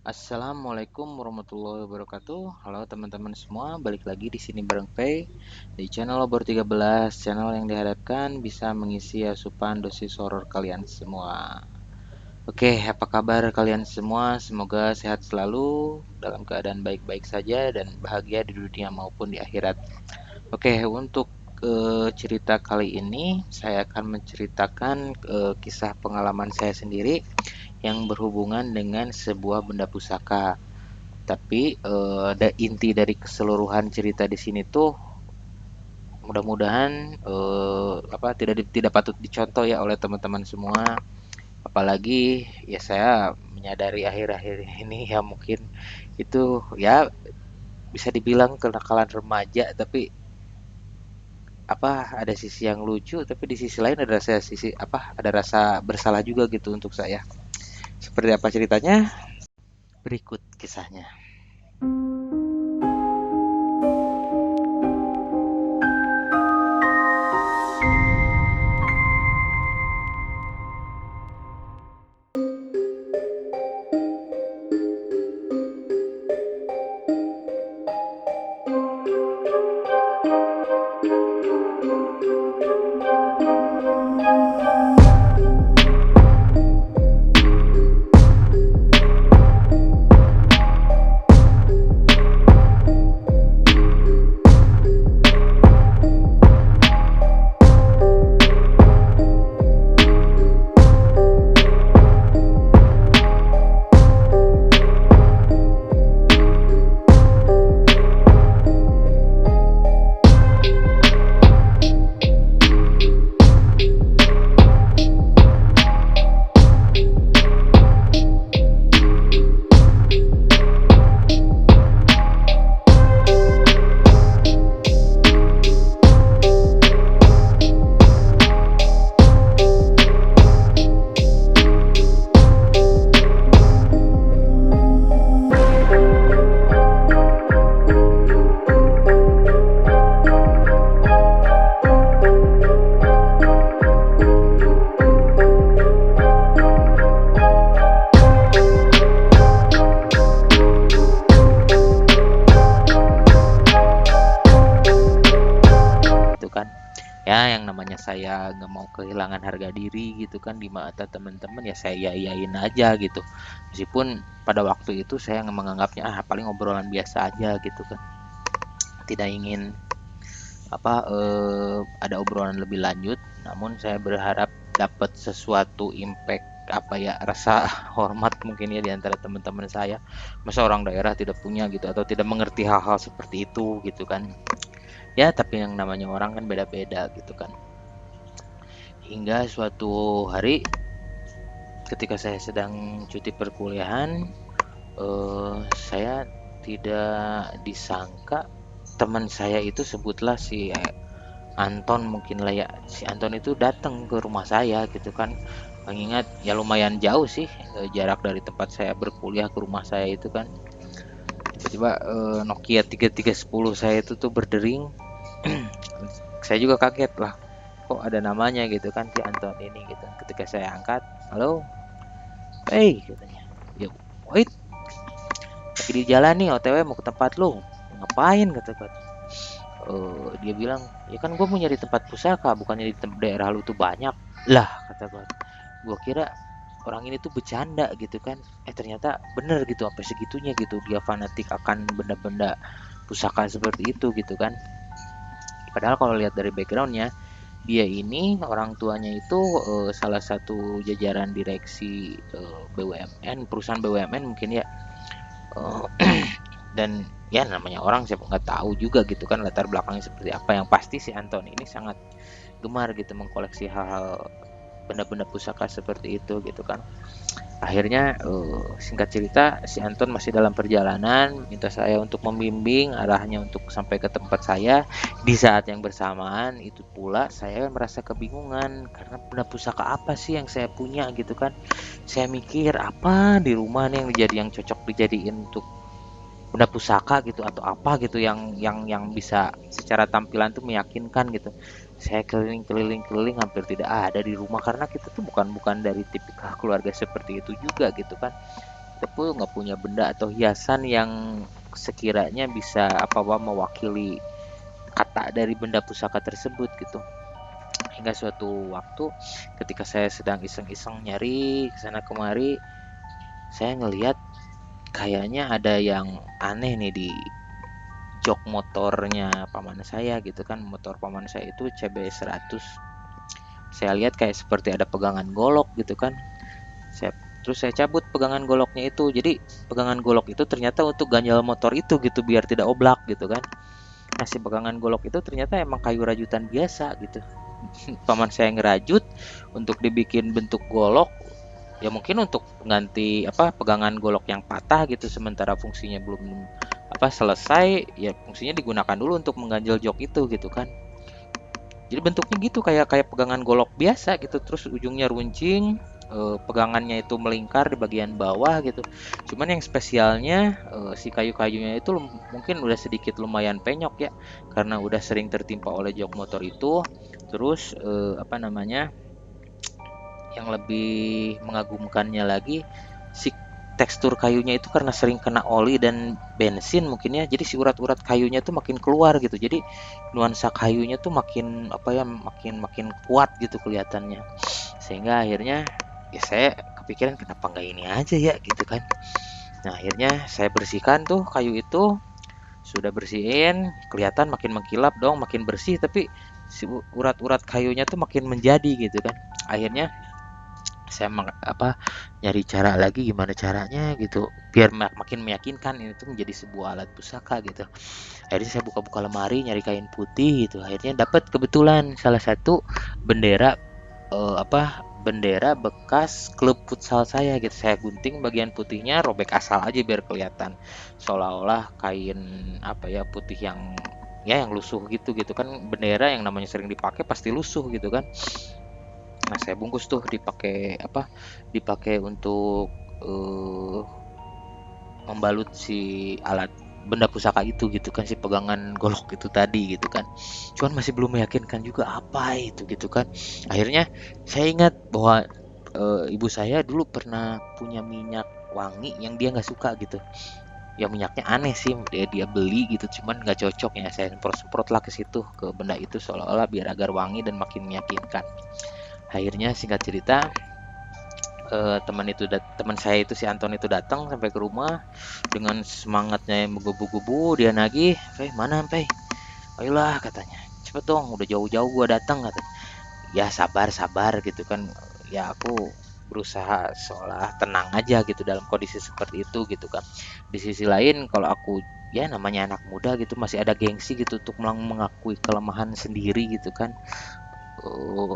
Assalamualaikum warahmatullahi wabarakatuh. Halo teman-teman semua, balik lagi di sini bareng Pei di channel Obor 13, channel yang diharapkan bisa mengisi asupan dosis horor kalian semua. Oke, apa kabar kalian semua? Semoga sehat selalu, dalam keadaan baik-baik saja dan bahagia di dunia maupun di akhirat. Oke, untuk cerita kali ini saya akan menceritakan kisah pengalaman saya sendiri yang berhubungan dengan sebuah benda pusaka. Tapi inti dari keseluruhan cerita di sini tuh mudah-mudahan tidak patut dicontoh ya oleh teman-teman semua. Apalagi ya saya menyadari akhir-akhir ini ya mungkin itu ya bisa dibilang kenakalan remaja, tapi ada sisi yang lucu, tapi di sisi lain ada rasa bersalah juga gitu untuk saya. Seperti apa ceritanya? Berikut kisahnya. Itu kan ya, yang namanya saya nggak mau kehilangan harga diri gitu kan di mata teman-teman, ya saya yain aja gitu, meskipun pada waktu itu saya menganggapnya paling obrolan biasa aja gitu kan, tidak ingin ada obrolan lebih lanjut. Namun saya berharap dapat sesuatu impact, rasa hormat mungkin ya di antara teman-teman saya. Masa orang daerah tidak punya gitu atau tidak mengerti hal-hal seperti itu gitu kan. Ya, tapi yang namanya orang kan beda-beda gitu kan. Hingga suatu hari ketika saya sedang cuti perkuliahan, saya tidak disangka teman saya itu, sebutlah si Anton mungkin lah ya, si Anton itu datang ke rumah saya gitu kan. Mengingat ya lumayan jauh sih jarak dari tempat saya berkuliah ke rumah saya itu kan. Tiba-tiba Nokia 3310 saya itu tuh berdering. Saya juga kaget lah, kok ada namanya gitu kan, si Anton ini gitu. Ketika saya angkat, halo, hey katanya, ya wait, lagi di jalan nih OTW mau ke tempat lu, ngapain kata gue. Dia bilang, ya kan gue mau nyari tempat pusaka, bukannya di daerah lu tuh banyak. Lah kata gue kira orang ini tuh bercanda gitu kan, ternyata bener gitu, sampai segitunya gitu dia fanatik akan benda-benda pusaka seperti itu gitu kan. Padahal kalau lihat dari backgroundnya, dia ini orang tuanya itu salah satu jajaran direksi BUMN, perusahaan BUMN mungkin ya. Eh, dan ya namanya orang, siapa nggak tahu juga gitu kan latar belakangnya seperti apa. Yang pasti si Anton ini sangat gemar gitu mengkoleksi hal-hal benda-benda pusaka seperti itu gitu kan. Akhirnya singkat cerita, si Anton masih dalam perjalanan minta saya untuk membimbing arahnya untuk sampai ke tempat saya. Di saat yang bersamaan itu pula saya merasa kebingungan, karena benda pusaka apa sih yang saya punya gitu kan. Saya mikir apa di rumah nih yang cocok dijadiin untuk benda pusaka gitu, atau apa gitu yang bisa secara tampilan tuh meyakinkan gitu. Saya keliling-keliling hampir tidak ada di rumah, karena kita tuh bukan bukan dari tipikal keluarga seperti itu juga gitu kan. Kita kita pun nggak punya benda atau hiasan yang sekiranya bisa apa-apa mewakili kata dari benda pusaka tersebut gitu. Hingga suatu waktu ketika saya sedang iseng-iseng nyari kesana kemari, saya ngelihat kayaknya ada yang aneh nih di jok motornya paman saya gitu kan. Motor paman saya itu CB 100. Saya lihat kayak seperti ada pegangan golok gitu kan. Terus saya cabut pegangan goloknya itu. Jadi pegangan golok itu ternyata untuk ganjal motor itu gitu biar tidak oblak gitu kan. Nah, si pegangan golok itu ternyata emang kayu rajutan biasa gitu. Paman saya ngerajut untuk dibikin bentuk golok, ya mungkin untuk mengganti apa pegangan golok yang patah gitu, sementara fungsinya belum apa selesai, ya fungsinya digunakan dulu untuk mengganjal jok itu gitu kan. Jadi bentuknya gitu kayak kayak pegangan golok biasa gitu, terus ujungnya runcing, pegangannya itu melingkar di bagian bawah gitu. Cuman yang spesialnya si kayu-kayunya itu mungkin udah sedikit lumayan penyok ya, karena udah sering tertimpa oleh jok motor itu. Terus apa namanya, yang lebih mengagumkannya lagi, si tekstur kayunya itu karena sering kena oli dan bensin mungkin ya, jadi si urat-urat kayunya tuh makin keluar gitu. Jadi nuansa kayunya tuh makin apa ya, makin makin kuat gitu kelihatannya. Sehingga akhirnya ya saya kepikiran kenapa nggak ini aja ya gitu kan. Nah, akhirnya saya bersihkan tuh kayu itu. Sudah bersihin, kelihatan makin mengkilap dong, makin bersih, tapi si urat-urat kayunya tuh makin menjadi gitu kan. Akhirnya saya apa nyari cara lagi gimana caranya gitu biar makin meyakinkan ini tuh menjadi sebuah alat pusaka gitu. Akhirnya saya buka-buka lemari nyari kain putih gitu. Akhirnya dapat kebetulan salah satu bendera apa bendera bekas klub futsal saya gitu. Saya gunting bagian putihnya, robek asal aja biar kelihatan seolah-olah kain apa ya putih yang ya yang lusuh gitu gitu kan. Bendera yang namanya sering dipakai pasti lusuh gitu kan. Nah, saya bungkus tuh dipakai apa? Dipakai untuk membalut si alat benda pusaka itu gitu kan, si pegangan golok itu tadi gitu kan. Cuman masih belum meyakinkan juga apa itu gitu kan. Akhirnya saya ingat bahwa ibu saya dulu pernah punya minyak wangi yang dia nggak suka gitu. Ya minyaknya aneh sih, dia beli gitu, cuman nggak cocok ya. Saya semprot-semprot lah ke situ ke benda itu seolah-olah biar agar wangi dan makin meyakinkan. Akhirnya singkat cerita teman saya itu si Anton itu datang sampai ke rumah dengan semangatnya yang menggebu-gebu. Dia nagih, "Pei, mana Pei? Ayolah," katanya, "cepet dong, udah jauh-jauh gua datang," katanya. Ya sabar sabar gitu kan. Ya aku berusaha seolah tenang aja gitu dalam kondisi seperti itu gitu kan. Di sisi lain kalau aku ya namanya anak muda gitu masih ada gengsi gitu untuk mengakui kelemahan sendiri gitu kan.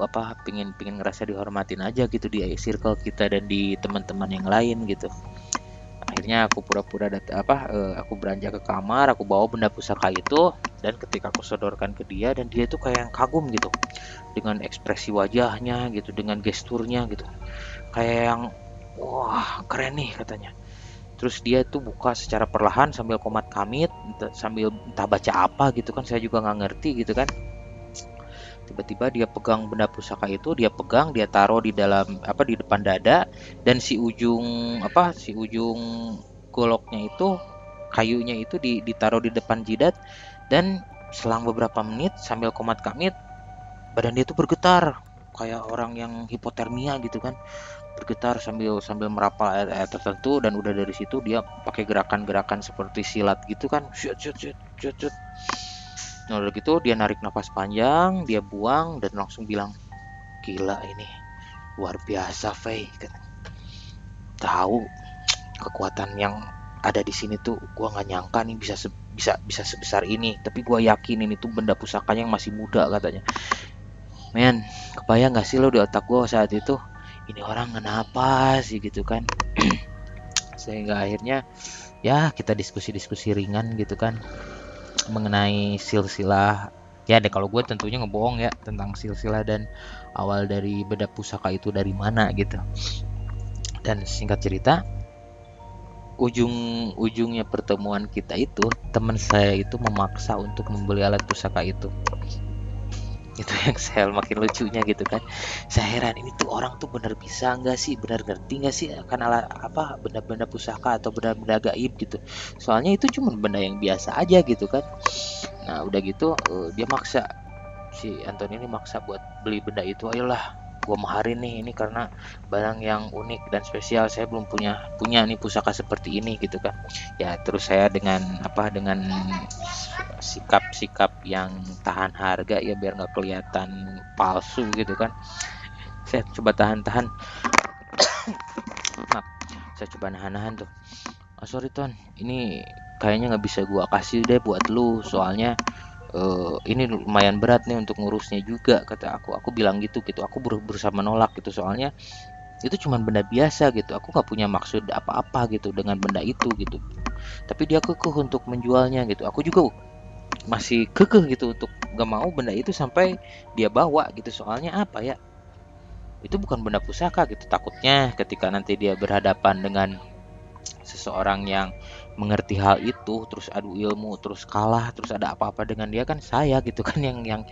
Apa pingin pingin ngerasa dihormatin aja gitu di circle kita dan di teman-teman yang lain gitu. Akhirnya aku pura-pura aku beranjak ke kamar, aku bawa benda pusaka itu, dan ketika aku sodorkan ke dia, dan dia itu kayak yang kagum gitu dengan ekspresi wajahnya gitu, dengan gesturnya gitu, kayak yang wah keren nih katanya. Terus dia tuh buka secara perlahan sambil komat kamit, sambil entah baca apa gitu kan, saya juga nggak ngerti gitu kan. Tiba-tiba dia pegang benda pusaka itu, dia pegang, dia taruh di dalam apa di depan dada, dan si ujung goloknya itu, kayunya itu ditaruh di depan jidat, dan selang beberapa menit sambil komat kamit badan dia itu bergetar kayak orang yang hipotermia gitu kan, bergetar sambil sambil merapal air tertentu. Dan udah dari situ dia pakai gerakan-gerakan seperti silat gitu kan, shut shut shut shut shut. Nah udah gitu dia narik nafas panjang, dia buang dan langsung bilang, "Gila ini, luar biasa, Fei. Tahu kekuatan yang ada di sini tuh, gua nggak nyangka nih bisa sebesar ini. Tapi gua yakin ini tuh benda pusakanya yang masih muda," katanya. Men, kebayang nggak sih lo di otak gua saat itu, ini orang kenapa sih gitu kan? Sehingga akhirnya ya kita diskusi-diskusi ringan gitu kan mengenai silsilah. Ya deh kalau gue tentunya ngebohong ya tentang silsilah dan awal dari benda pusaka itu dari mana gitu. Dan singkat cerita, ujung-ujungnya pertemuan kita itu teman saya itu memaksa untuk membeli alat pusaka itu. Itu yang saya makin lucunya gitu kan. Saya heran ini tuh orang tuh bener bisa nggak sih, bener ngerti nggak sih akan apa benda-benda pusaka atau benda-benda gaib gitu. Soalnya itu cuma benda yang biasa aja gitu kan. Nah udah gitu dia maksa, si Anton ini maksa buat beli benda itu. Ayolah gua maharin nih ini karena barang yang unik dan spesial, saya belum punya punya nih pusaka seperti ini gitu kan. Ya terus saya dengan apa, dengan sikap-sikap yang tahan harga ya biar nggak kelihatan palsu gitu kan, saya coba tahan-tahan, maaf, saya coba nahan-nahan tuh. Sorry Ton, ini kayaknya nggak bisa gua kasih deh buat lu, soalnya ini lumayan berat nih untuk ngurusnya juga, kata aku bilang gitu gitu, aku berusaha menolak gitu, soalnya itu cuma benda biasa gitu, aku nggak punya maksud apa-apa gitu dengan benda itu gitu, tapi dia kekeh untuk menjualnya gitu, aku juga masih kekeh gitu untuk nggak mau benda itu sampai dia bawa gitu, soalnya apa ya, itu bukan benda pusaka gitu, takutnya ketika nanti dia berhadapan dengan seseorang yang mengerti hal itu terus adu ilmu terus kalah terus ada apa-apa dengan dia, kan saya gitu kan yang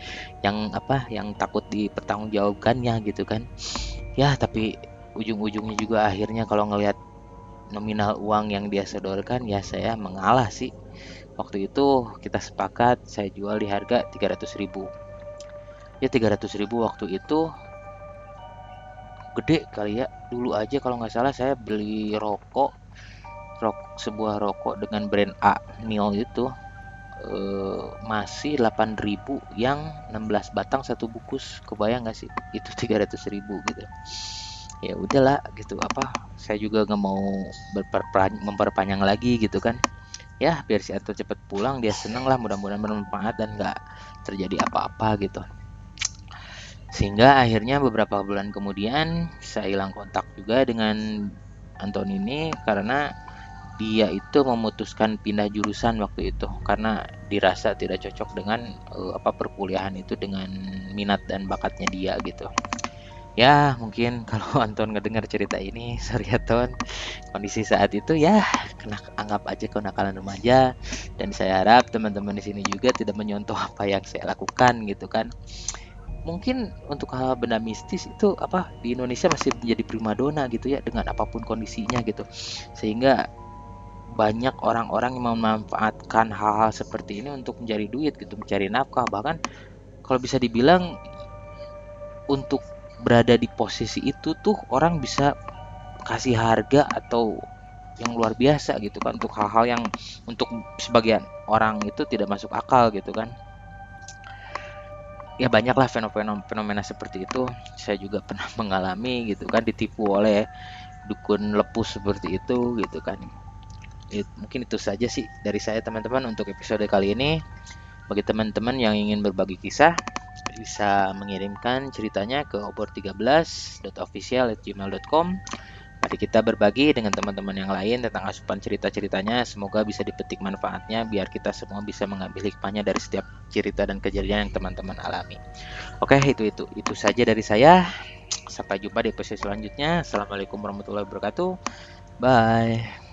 apa, yang takut dipertanggungjawabkannya gitu kan. Ya tapi ujung-ujungnya juga akhirnya kalau ngelihat nominal uang yang dia sodorkan ya saya mengalah sih. Waktu itu kita sepakat saya jual di harga 300.000. Ya 300.000 waktu itu gede kali ya. Dulu aja kalau nggak salah saya beli sebuah rokok dengan brand A Mil itu masih 8.000 yang 16 batang satu bungkus. Kebayang nggak sih? Itu 300.000 gitu. Ya udahlah gitu, apa saya juga nggak mau memperpanjang lagi gitu kan. Ya biar si Anto cepet pulang, dia seneng lah, mudah-mudahan bermanfaat dan nggak terjadi apa-apa gitu. Sehingga akhirnya beberapa bulan kemudian saya hilang kontak juga dengan Anton ini karena dia itu memutuskan pindah jurusan waktu itu karena dirasa tidak cocok dengan apa, perkuliahan itu dengan minat dan bakatnya dia gitu. Ya mungkin kalau Anton ngedengar cerita ini, sorry ya Ton, kondisi saat itu ya kena, anggap aja kenakalan remaja, dan saya harap teman-teman di sini juga tidak menyontoh apa yang saya lakukan gitu kan. Mungkin untuk hal benda mistis itu apa di Indonesia masih menjadi primadona gitu ya dengan apapun kondisinya gitu, sehingga banyak orang-orang yang memanfaatkan hal-hal seperti ini untuk mencari duit gitu, mencari nafkah, bahkan kalau bisa dibilang untuk berada di posisi itu tuh orang bisa kasih harga atau yang luar biasa gitu kan untuk hal-hal yang untuk sebagian orang itu tidak masuk akal gitu kan. Ya banyaklah fenomena seperti itu, saya juga pernah mengalami gitu kan, ditipu oleh dukun lepus seperti itu gitu kan. Mungkin itu saja sih dari saya teman-teman untuk episode kali ini. Bagi teman-teman yang ingin berbagi kisah bisa mengirimkan ceritanya ke obor13.official@gmail.com. Mari kita berbagi dengan teman-teman yang lain tentang asupan cerita-ceritanya. Semoga bisa dipetik manfaatnya biar kita semua bisa mengambil hikmahnya dari setiap cerita dan kejadian yang teman-teman alami. Oke, itu saja dari saya. Sampai jumpa di episode selanjutnya. Assalamualaikum warahmatullahi wabarakatuh. Bye.